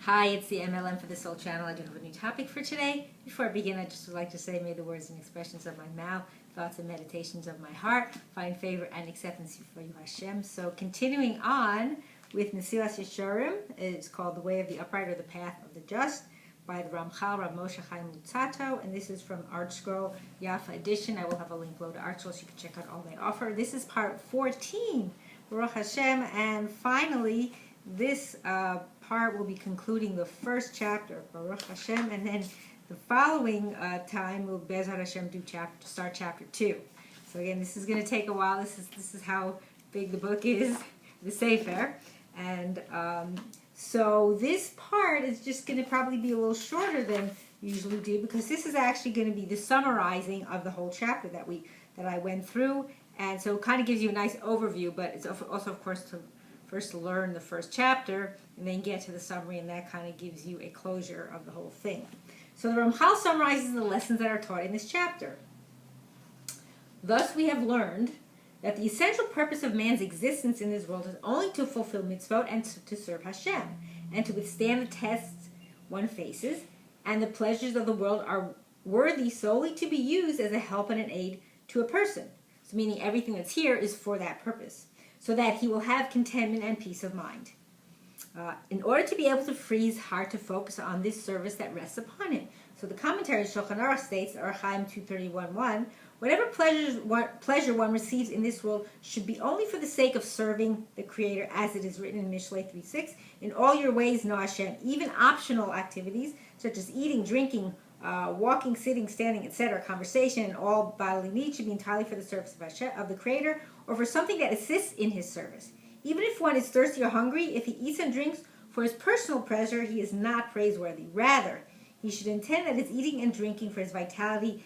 Hi, it's the M.L.M for the Soul Channel. I do have a new topic for today. Before I begin, I just would like to say, may the words and expressions of my mouth, thoughts and meditations of my heart find favor and acceptance before you, Hashem. So continuing on with Mesillas Yesharim, it's called The Way of the Upright or the Path of the Just by the Ramchal, Meshamayim, and this is from Art Scroll Yafa edition. I will have a link below to Art Scroll so you can check out all they offer. This is part 14, Baruch Hashem, and finally this part will be concluding the first chapter, Baruch Hashem, and then the following time we'll BeEzrat Hashem start chapter 2. So again, this is going to take a while. This is how big the book is, the Sefer, and so this part is just going to probably be a little shorter than we usually do, because this is actually going to be the summarizing of the whole chapter that I went through, and so it kind of gives you a nice overview, but it's also, of course, to first learn the first chapter and then get to the summary, and that kind of gives you a closure of the whole thing. So the Ramchal summarizes the lessons that are taught in this chapter. Thus we have learned that the essential purpose of man's existence in this world is only to fulfill mitzvot and to serve Hashem, and to withstand the tests one faces, and the pleasures of the world are worthy solely to be used as a help and an aid to a person. So meaning everything that's here is for that purpose, so that he will have contentment and peace of mind. In order to be able to free his heart to focus on this service that rests upon him. So the commentary Charna states, Archaim 231:1, whatever pleasure one receives in this world should be only for the sake of serving the Creator, as it is written in Mishlei 3:6. In all your ways know Hashem. Even optional activities such as eating, drinking, walking, sitting, standing, etc., conversation, and all bodily needs should be entirely for the service of Hashem, of the Creator, or for something that assists in his service. Even if one is thirsty or hungry, if he eats and drinks for his personal pleasure, he is not praiseworthy. Rather, he should intend that his eating and drinking for his vitality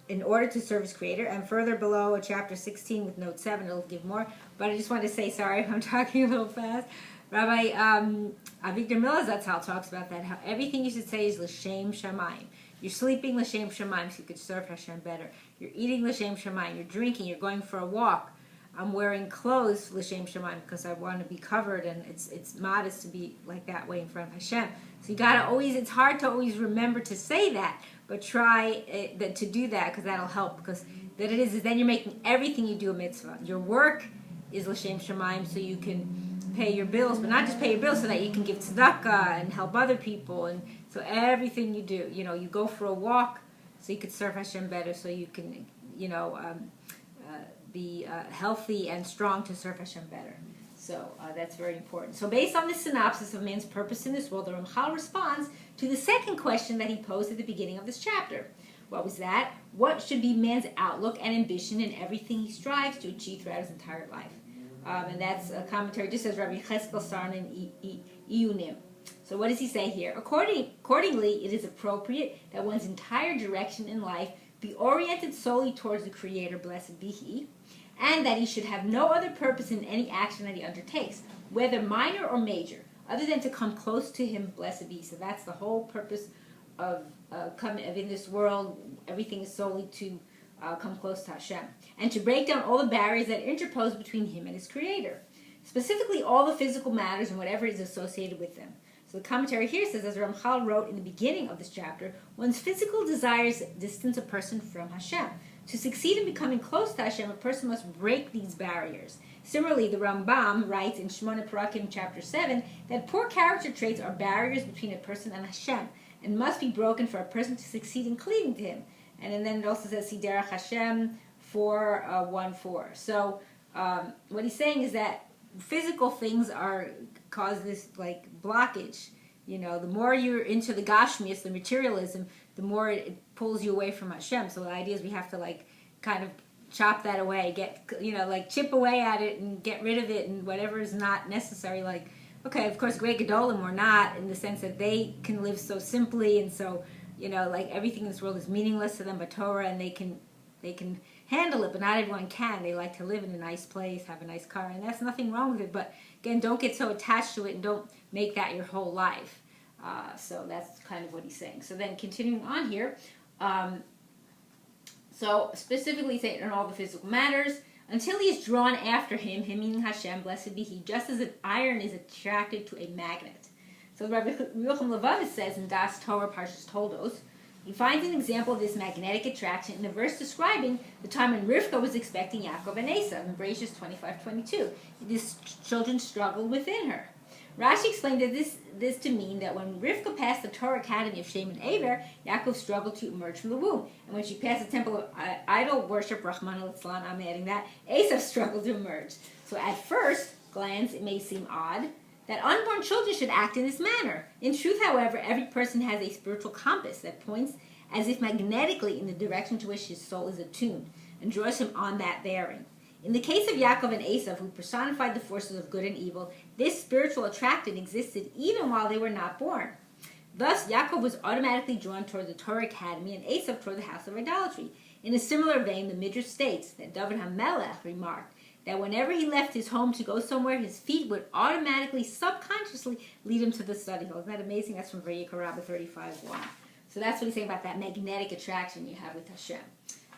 in order to serve his Creator. And further below, chapter 16 with note 7, it'll give more. But I just wanted to say, sorry if I'm talking a little fast. Rabbi Mesillas Yesharim talks about that, how everything you should say is l'shem shamayim. You're sleeping l'shem shamayim so you could serve Hashem better. You're eating l'shem shamayim. You're drinking. You're going for a walk. I'm wearing clothes l'shem shamayim because I want to be covered, and it's modest to be like that way in front of Hashem. So you gotta always. It's hard to always remember to say that, but try to do that, because that'll help. Because that it is then you're making everything you do a mitzvah. Your work is l'shem shamayim, so you can pay your bills, but not just pay your bills, so that you can give tzedakah and help other people. And so everything you do, you go for a walk so you could serve Hashem better, so you can, be healthy and strong to serve Hashem better. So that's very important. So based on this synopsis of man's purpose in this world, the Ramchal responds to the second question that he posed at the beginning of this chapter. What was that? What should be man's outlook and ambition in everything he strives to achieve throughout his entire life? And that's a commentary, just as Rabbi Cheskel Charna and Iyunim. So what does he say here? Accordingly, it is appropriate that one's entire direction in life be oriented solely towards the Creator, blessed be He, and that he should have no other purpose in any action that he undertakes, whether minor or major, other than to come close to Him, blessed be He. So that's the whole purpose of in this world. Everything is solely to come close to Hashem, and to break down all the barriers that interpose between him and his Creator, specifically all the physical matters and whatever is associated with them. So the commentary here says, as Ramchal wrote in the beginning of this chapter, one's physical desires distance a person from Hashem. To succeed in becoming close to Hashem, a person must break these barriers. Similarly, the Rambam writes in Shmona Parakim chapter 7 that poor character traits are barriers between a person and Hashem, and must be broken for a person to succeed in cleaving to Him. And then it also says, Siderach Hashem 4:1-4. So what he's saying is that physical things cause this blockage. The more you're into the gashmias, the materialism, the more it pulls you away from Hashem. So the idea is we have to kind of chop that away, chip away at it and get rid of it, and whatever is not necessary. Okay, of course, great gedolim or not, in the sense that they can live so simply, and so everything in this world is meaningless to them but Torah, and they can handle it, but not everyone can. They like to live in a nice place, have a nice car, and that's nothing wrong with it. But again, don't get so attached to it, and don't make that your whole life. So that's kind of what he's saying. So then continuing on here, so specifically saying in all the physical matters, until he is drawn after him meaning Hashem, blessed be He, just as an iron is attracted to a magnet. So Rabbi Yehuda says in Das Torah Parshas Toldos, he finds an example of this magnetic attraction in a verse describing the time when Rivka was expecting Yaakov and Esav in Bereshit 25:22. These children struggled within her. Rashi explained that this to mean that when Rivka passed the Torah Academy of Shem and Aver, Yaakov struggled to emerge from the womb. And when she passed the temple of idol worship, Rahman al-Islam, I'm adding that, Esav struggled to emerge. So at first glance, it may seem odd that unborn children should act in this manner. In truth, however, every person has a spiritual compass that points as if magnetically in the direction to which his soul is attuned and draws him on that bearing. In the case of Yaakov and Esav, who personified the forces of good and evil, this spiritual attraction existed even while they were not born. Thus, Yaakov was automatically drawn toward the Torah Academy and Esav toward the house of idolatry. In a similar vein, the Midrash states that David M.L.M remarked that whenever he left his home to go somewhere, his feet would automatically, subconsciously lead him to the study hall. Isn't that amazing? That's from Vayikra 35:1. So that's what he's saying about that magnetic attraction you have with Hashem.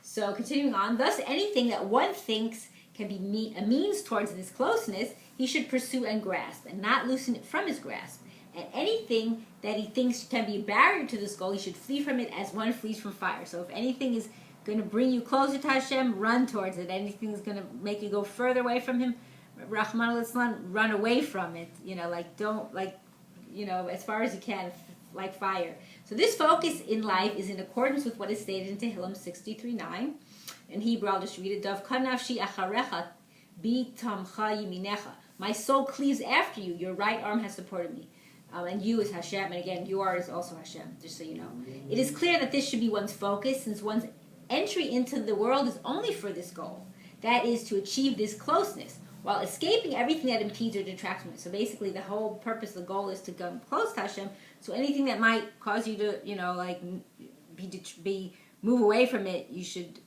So continuing on, thus anything that one thinks can be a means towards this closeness, he should pursue and grasp, and not loosen it from his grasp. And anything that he thinks can be a barrier to this goal, he should flee from it as one flees from fire. So if anything is going to bring you closer to Hashem, run towards it. Anything is going to make you go further away from Him, Rahman al-Islam, run away from it. As far as you can, like fire. So this focus in life is in accordance with what is stated in Tehillim 63:9. In Hebrew, I'll just read it. Dav kanafshi acharecha bi tamcha yiminecha. My soul cleaves after you. Your right arm has supported me. And you is Hashem. And again, you are is also Hashem, just so you know. It is clear that this should be one's focus, since one's entry into the world is only for this goal. That is to achieve this closeness, while escaping everything that impedes or detracts from it. So basically, the whole purpose, the goal is to come close to Hashem. So anything that might cause you to, move away from it, you should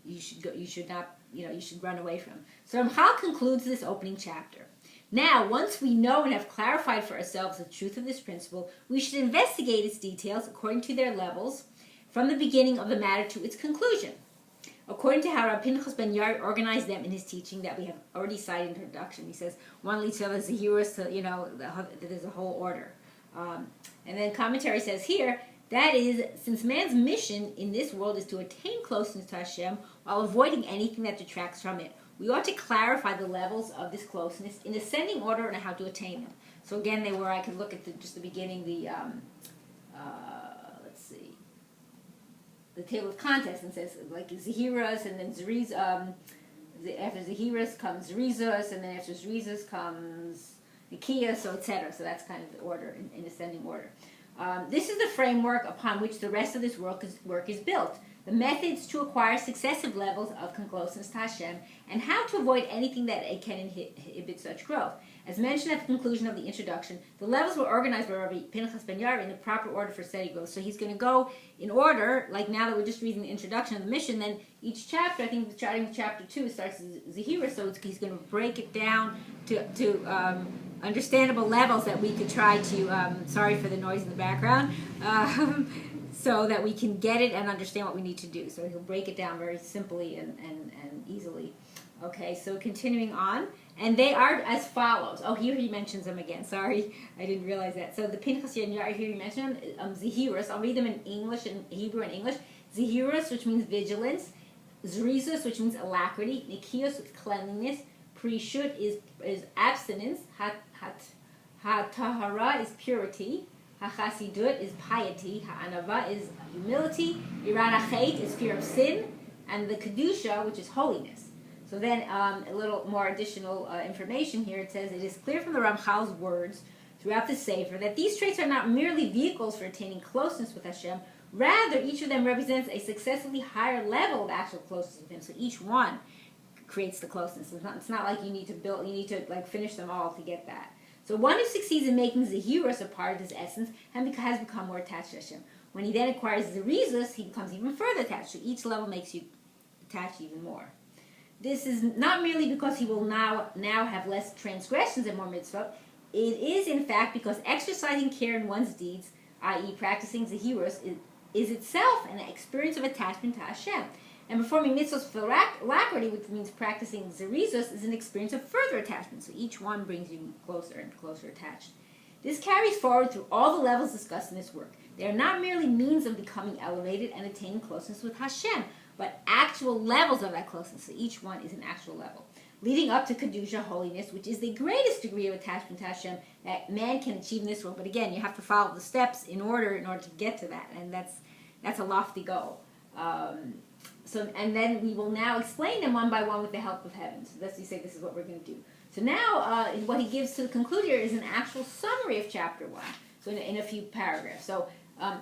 run away from. So Ramchal concludes this opening chapter. Now, once we know and have clarified for ourselves the truth of this principle, we should investigate its details according to their levels, from the beginning of the matter to its conclusion, according to how Rabbi Pinchas ben Yair organized them in his teaching that we have already cited in the introduction. He says, one leads to the other, Zehirus, there's a whole order. And then commentary says here, that is, since man's mission in this world is to attain closeness to Hashem while avoiding anything that detracts from it, we ought to clarify the levels of this closeness in ascending order and how to attain them. So again, I could look at just the beginning, the table of contents, and says like Zehiras, and then Zeriz, after Zehiras comes Zerizos, and then after Zerizos comes Nikia, so etc. So that's kind of the order, in ascending order. This is the framework upon which the rest of this work is built. The methods to acquire successive levels of closeness to Hashem, and how to avoid anything that can inhibit such growth. As mentioned at the conclusion of the introduction, the levels were organized by Rabbi Pinchas ben Yair in the proper order for steady growth. So he's going to go in order, like now that we're just reading the introduction of the mission, then each chapter, I think starting with chapter 2, starts Zehira, so he's going to break it down to understandable levels that we could try to, sorry for the noise in the background, so that we can get it and understand what we need to do. So he'll break it down very simply and easily. Okay, so continuing on. And they are as follows. Oh, here he mentions them again. Sorry, I didn't realize that. So the Pinchas ben Yair, here he mentioned them. Zehiras, I'll read them in English, in Hebrew and English. Zehiras, which means vigilance. Zerizus, which means alacrity. Nikios, with cleanliness. Prishut is abstinence. Ha-tahara is purity. Ha-chasidut is piety. Ha-anava is humility. Yirat ha'chet is fear of sin. And the kedusha, which is holiness. So then a little more additional information here. It says, it is clear from the Ramchal's words throughout the Sefer that these traits are not merely vehicles for attaining closeness with Hashem. Rather, each of them represents a successively higher level of actual closeness with Him. So each one creates the closeness. It's not like you need to finish them all to get that. So one who succeeds in making Zehiras a part of his essence has become more attached to Hashem. When he then acquires Zerizus, he becomes even further attached. So each level makes you attached even more. This is not merely because he will now have less transgressions and more mitzvot. It is, in fact, because exercising care in one's deeds, i.e. practicing Zehiros, is itself an experience of attachment to Hashem. And performing mitzvot with alacrity, which means practicing Zerizos, is an experience of further attachment. So each one brings you closer and closer attached. This carries forward through all the levels discussed in this work. They are not merely means of becoming elevated and attaining closeness with Hashem, but actual levels of that closeness. So each one is an actual level, leading up to Kedusha, holiness, which is the greatest degree of attachment to Hashem that man can achieve in this world. But again, you have to follow the steps in order to get to that, and that's a lofty goal. And then we will now explain them one by one with the help of heaven. So that's, you say, this is what we're going to do. So now, what he gives to conclude here is an actual summary of chapter 1. So in a few paragraphs. So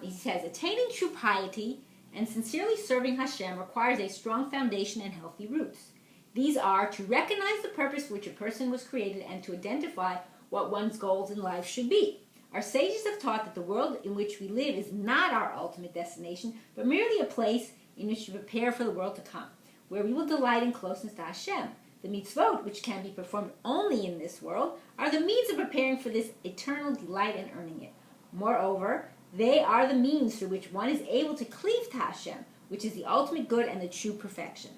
he says, attaining true piety and sincerely serving Hashem requires a strong foundation and healthy roots. These are to recognize the purpose for which a person was created and to identify what one's goals in life should be. Our sages have taught that the world in which we live is not our ultimate destination, but merely a place in which to prepare for the world to come, where we will delight in closeness to Hashem. The mitzvot, which can be performed only in this world, are the means of preparing for this eternal delight and earning it. Moreover, they are the means through which one is able to cleave to Hashem, which is the ultimate good and the true perfection.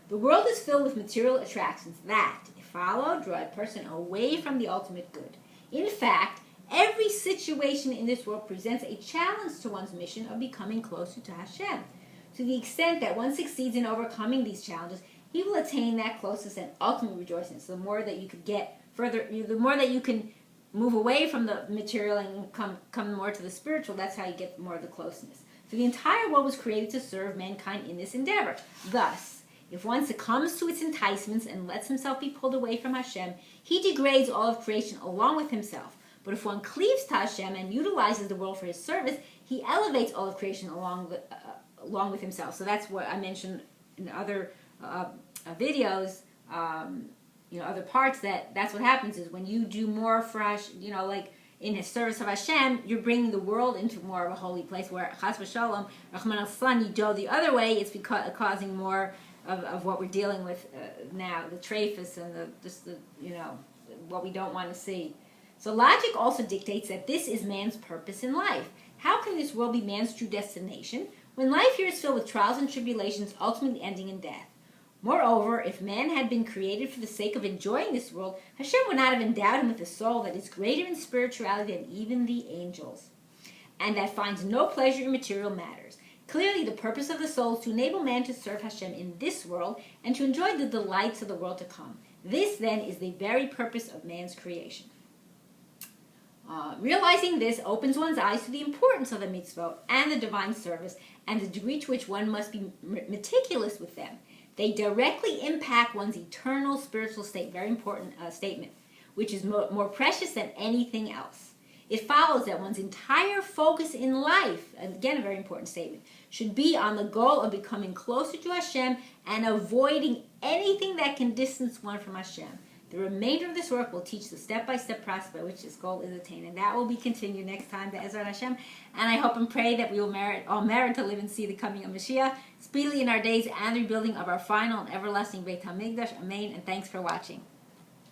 The world is filled with material attractions that, if followed, draw a person away from the ultimate good. In fact, every situation in this world presents a challenge to one's mission of becoming closer to Hashem. To the extent that one succeeds in overcoming these challenges, he will attain that closeness and ultimate rejoicing. So the more that you could get further, the more that you can move away from the material and come more to the spiritual, that's how you get more of the closeness. So the entire world was created to serve mankind in this endeavor. Thus, if one succumbs to its enticements and lets himself be pulled away from Hashem, he degrades all of creation along with himself. But if one cleaves to Hashem and utilizes the world for his service, he elevates all of creation along with himself. So that's what I mentioned in other videos, other parts, that's what happens is when you do more for Hashem, like in his service of Hashem, you're bringing the world into more of a holy place where Chas v'Shalom, Rahman al-San, you go the other way, it's causing more of what we're dealing with now, the trephus and what we don't want to see. So logic also dictates that this is man's purpose in life. How can this world be man's true destination when life here is filled with trials and tribulations, ultimately ending in death? Moreover, if man had been created for the sake of enjoying this world, Hashem would not have endowed him with a soul that is greater in spirituality than even the angels, and that finds no pleasure in material matters. Clearly, the purpose of the soul is to enable man to serve Hashem in this world and to enjoy the delights of the world to come. This, then, is the very purpose of man's creation. Realizing this opens one's eyes to the importance of the mitzvot and the divine service and the degree to which one must be meticulous with them. They directly impact one's eternal spiritual state, very important statement, which is more precious than anything else. It follows that one's entire focus in life, again a very important statement, should be on the goal of becoming closer to Hashem and avoiding anything that can distance one from Hashem. The remainder of this work will teach the step-by-step process by which this goal is attained, and that will be continued next time, BeEzrat Hashem. And I hope and pray that we will all merit to live and see the coming of Mashiach speedily in our days and the rebuilding of our final and everlasting Beit HaMikdash. Amen, and thanks for watching.